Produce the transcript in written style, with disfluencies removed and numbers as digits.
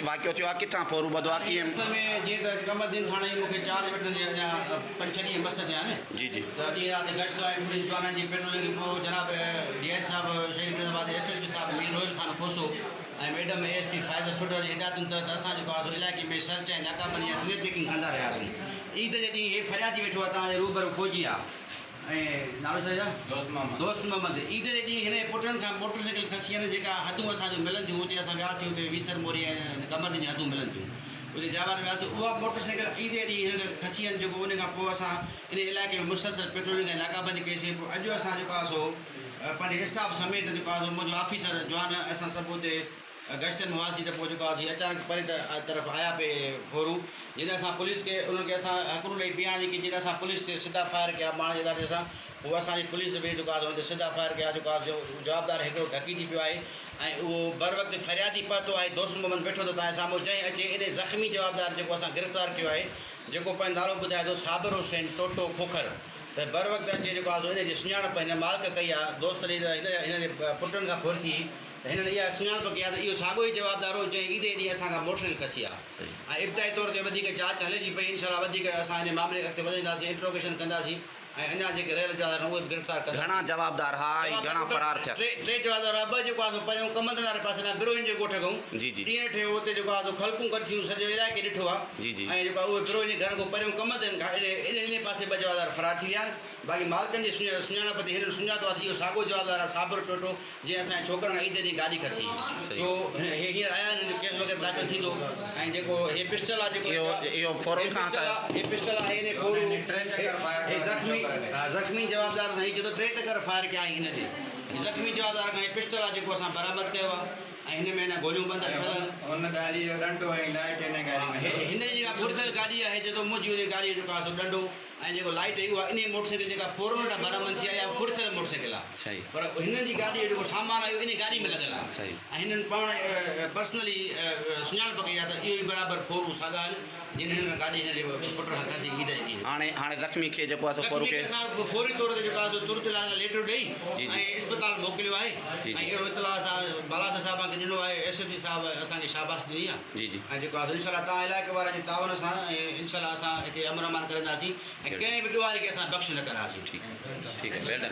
वाक़ियो थियो आहे किथां पोइ रूबदो आहे कीअं? असल में जीअं त कमरदीन थाणे मूंखे 4 वठनि जे अञा 5-6 ॾींहं मस थिया आहिनि। जी जी। त ॾींहुं राति गश्त आहे पुलिस वारनि जी पेट्रोलिंग खां पोइ जनाब DI साहिबु शहीद फरीदाबाद SSP साहिबु मीर रोहिल खान खोसो ऐं मैडम ASP फाइज़ सुठर जी हिदायतुनि तहत असां जेको आहे इलाइक़े में सर्च ऐं नाकाबंदी ऐं स्लिप चेकिंग कंदा रहियासीं। ईद जे ॾींहुं हे फरियादी वेठो आहे तव्हांजे रूबरू फौजी आहे ऐं नालो छा आहे दोस्त मोहम्मद। ईद जे ॾींहुं हिन पुटनि खां मोटरसाइकिल खसी आहिनि जेका हथूं असांजो मिलनि थियूं। हुते असां वियासीं हुते वीसर मोरी ऐं कमरदीन जी हथूं मिलनि थियूं। उते जावार वियासीं उहा मोटरसाइकिल ईद जे ॾींहुं हिन खसी आहिनि जेको उन खां पोइ असां इन इलाइक़े में मुसलसल पेट्रोलिंग ऐं नाकाबंदी कईसीं। पोइ अॼु असां जेको आहे सो पंहिंजे स्टाफ समेत जेको आहे सो मुंहिंजो ऑफिसर जवान असां सभु हुते गश्त में हुआसीं त पोइ जेको आहे अचानक परे तरफ़ आया पे फोरू जिन असां पुलिस खे उन्हनि खे असां हकुम ॾेई बीहान की जिन असां पुलिस ते सिधा फायर कया माण्हू जे इरादे सां उहो असांजी पुलिस बि जेको आहे हुन ते सिधा फायर कया जेको आहे जवाबदार हिकिड़ो ढकी पियो आहे ऐं उहो बर वक़्तु फरियादी पहुतो आहे। दोस्त मोहम्मद वेठो थो तव्हांजे साम्हूं जंहिं अचे इन ज़ख़्मी जवाबदार जेको असां गिरफ़्तार कयो आहे जेको पंहिंजो नालो ॿुधाए थो साबिर हुसैन टोटो खोखर त बर वक़्तु अचे जेको आहे हिन जी सुञाणप हिन मालिक कई आहे दोस्त हिन जे पुटनि खां फुर थी हिननि इहा सुञाणप कई आहे त इहो साॻियो ई जवाबदार हो जंहिं ईद ॾींहुं असांखां मोटरसाइकिल खसी आहे। ऐं इब्तिदाई तौर ते वधीक जांच हले थी पई इनशाला वधीक असां हिन मामले अॻिते वधाईंदासीं इंट्रोगेशन कंदासीं ऐं अञा जेके रहियल जवाबदार उहे बि गिरफ़्तार कंदा। घणा जवाबदार हा ऐं घणा फरार थिया? टे जवाबदार आहे। ॿ जेको आहे पहिरियों कमंदन वारे पासे खां बिरोइन जे ॻोठ खां जी जी टीह टे हुते जेको आहे ख़लकूं करे थियूं सॼो इलाइक़े ॾिठो आहे जी जी। ऐं जेको आहे उहे बिरोइन जे घर खां पहिरियों कमंदन इन पासे 2 जवाबदार फरार थी विया आहिनि। बाक़ी मालिकनि जी सुञाणप ते हिननि सुञातो आहे त इहो साॻियो जवाबदार आहे साबिर टोटो जीअं असांजे छोकिरनि खां ईद ॾींहुं गाॾी खसी तो हींअर आया आहिनि केस वग़ैरह दाख़िल थींदो ऐं जेको हे पिस्टल आहे जेको इहो फोरन खां हे पिस्टल आहे हिन ज़ख़्मी जवाबदार सां हीअ चए थो 3 चकर फायर कया हिन ते ज़ख़्मी जवाबदार खां हे पिस्टल आहे जेको असां बरामद कयो आहे ऐं हिन में गोलियूं बंदि हुन गाॾी जो डंडो ऐं लाइट हिन गाॾी में हिन जी जेका घुरियल गाॾी आहे जेको मुंहिंजी हुन गाॾी जेको आहे सो डंडो ऐं जेको लाइट इहो आहे इन मोटरसाइकिल जेका फोरन वटां बरामद थी आहे घुरियल मोटरसाइकिल आहे सही। पर हिननि जी गाॾी जो जेको सामान आहे इन गाॾी में लॻल आहे सही। ऐं हिननि पाण पर्सनली सुञाणप कई आहे त इहो ई बराबरि फोरू साॻा आहिनि जिन हिन गाॾी हिन जे पुट खां खसी ईद जे ॾींहुं। हाणे ज़ख़्मी खे जेको आहे फोरू खे असां फौरी तौर ते जेको आहे तुरत इलाज लेटर ॾेई ऐं इस्पताल मोकिलियो आहे ऐं अहिड़ो इतलाह असां बालाफ साहिब खे ॾिनो आहे SSP साहिबु असांखे शाबाश ॾिनी आहे जी जी। ऐं जेको आहे इनशाला तव्हां इलाइक़े वारनि जे तावन सां इनशाला असां हिते अमन अमान कंदासीं ऐं कंहिं बि ॾुआरी खे असां बख़्श न कंदासीं। ठीकु आहे वेल डन।